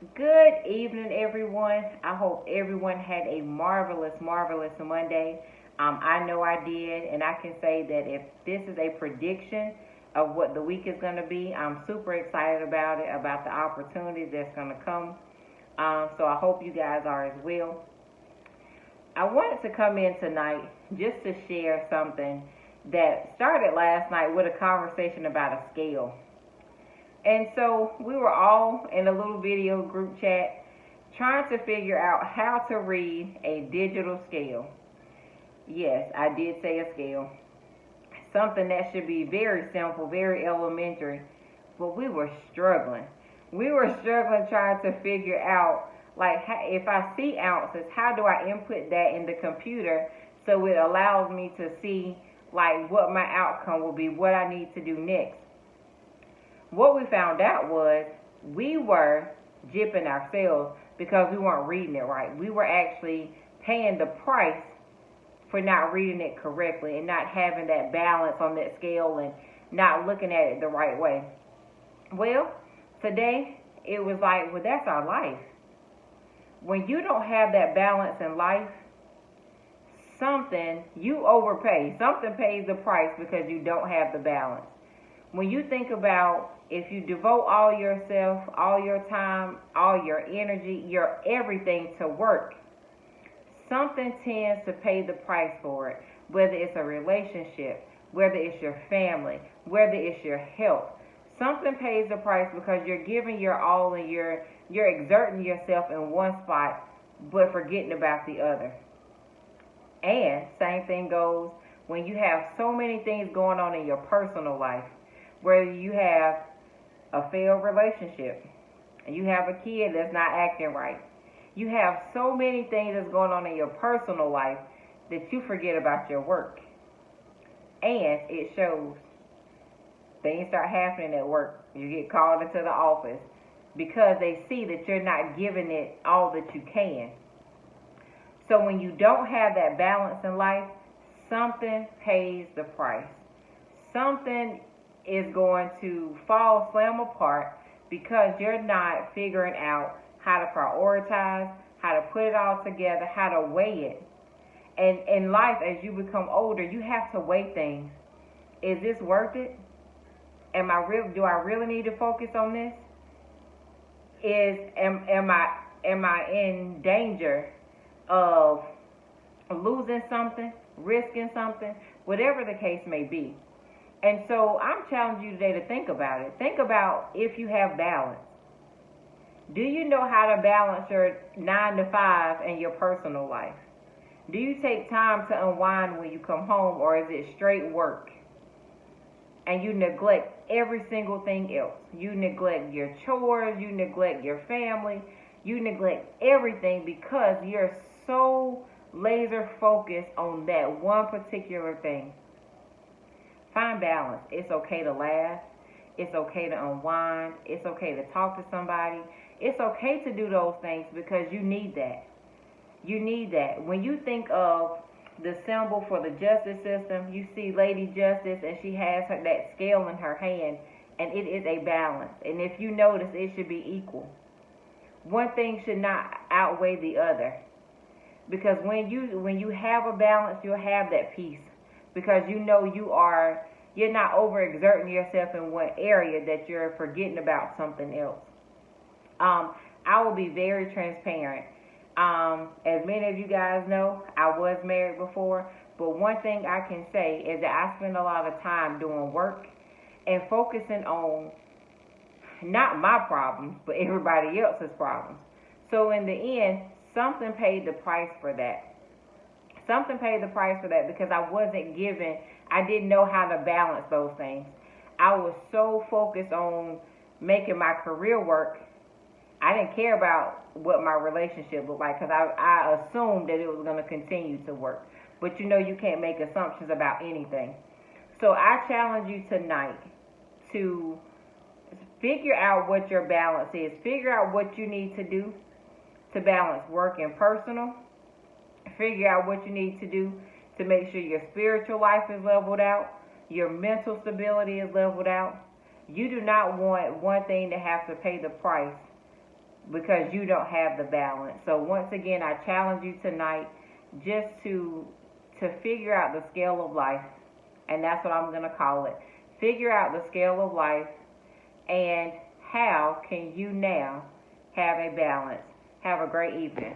Good evening, everyone. I hope everyone had a marvelous, marvelous Monday. I know I did, and I can say that if this is a prediction of what the week is going to be, I'm super excited about it, about the opportunity that's going to come. So I hope you guys are as well. I wanted to come in tonight just to share something that started last night with a conversation about a scale. And so we were all in a little video group chat trying to figure out how to read a digital scale. Yes, I did say a scale. Something that should be very simple, very elementary, but we were struggling. We were struggling trying to figure out, like, if I see ounces, how do I input that in the computer so it allows me to see, like, what my outcome will be, what I need to do next. What we found out was we were jipping ourselves because we weren't reading it right. We were actually paying the price for not reading it correctly and not having that balance on that scale and not looking at it the right way. Well, today it was like, well, that's our life. When you don't have that balance in life, you overpay. Something pays the price because you don't have the balance. When you think about if you devote all yourself, all your time, all your energy, your everything to work, something tends to pay the price for it, whether it's a relationship, whether it's your family, whether it's your health. Something pays the price because you're giving your all and you're exerting yourself in one spot, but forgetting about the other. And same thing goes when you have so many things going on in your personal life, whether you have a failed relationship, and you have a kid that's not acting right. You have so many things that's going on in your personal life that you forget about your work. And it shows. Things start happening at work. You get called into the office because they see that you're not giving it all that you can. So when you don't have that balance in life, something pays the price. Something is going to fall, slam apart because you're not figuring out how to prioritize, how to put it all together, how to weigh it. And in life, as you become older, you have to weigh things. Is this worth it? Do I really need to focus on this? Am I in danger of losing something, risking something, whatever the case may be? And so I'm challenging you today to think about it. Think about if you have balance. Do you know how to balance your 9 to 5 and your personal life? Do you take time to unwind when you come home, or is it straight work? And you neglect every single thing else. You neglect your chores, you neglect your family, you neglect everything because you're so laser focused on that one particular thing. Find balance. It's okay to laugh. It's okay to unwind. It's okay to talk to somebody. It's okay to do those things because you need that. You need that. When you think of the symbol for the justice system, you see Lady Justice and she has that scale in her hand and it is a balance. And if you notice, it should be equal. One thing should not outweigh the other. Because when you have a balance, you'll have that peace. Because you know you're not overexerting yourself in one area that you're forgetting about something else. I will be very transparent. As many of you guys know, I was married before, but one thing I can say is that I spend a lot of time doing work and focusing on not my problems, but everybody else's problems. So in the end, something paid the price for that. Something paid the price for that because I didn't know how to balance those things. I was so focused on making my career work, I didn't care about what my relationship looked like because I assumed that it was going to continue to work. But you can't make assumptions about anything. So I challenge you tonight to figure out what your balance is. Figure out what you need to do to balance work and personal. Figure out what you need to do to make sure your spiritual life is leveled out, your mental stability is leveled out. You do not want one thing to have to pay the price because you don't have the balance. So once again, I challenge you tonight just to figure out the scale of life, and that's what I'm going to call it. Figure out the scale of life, and how can you now have a balance. Have a great evening.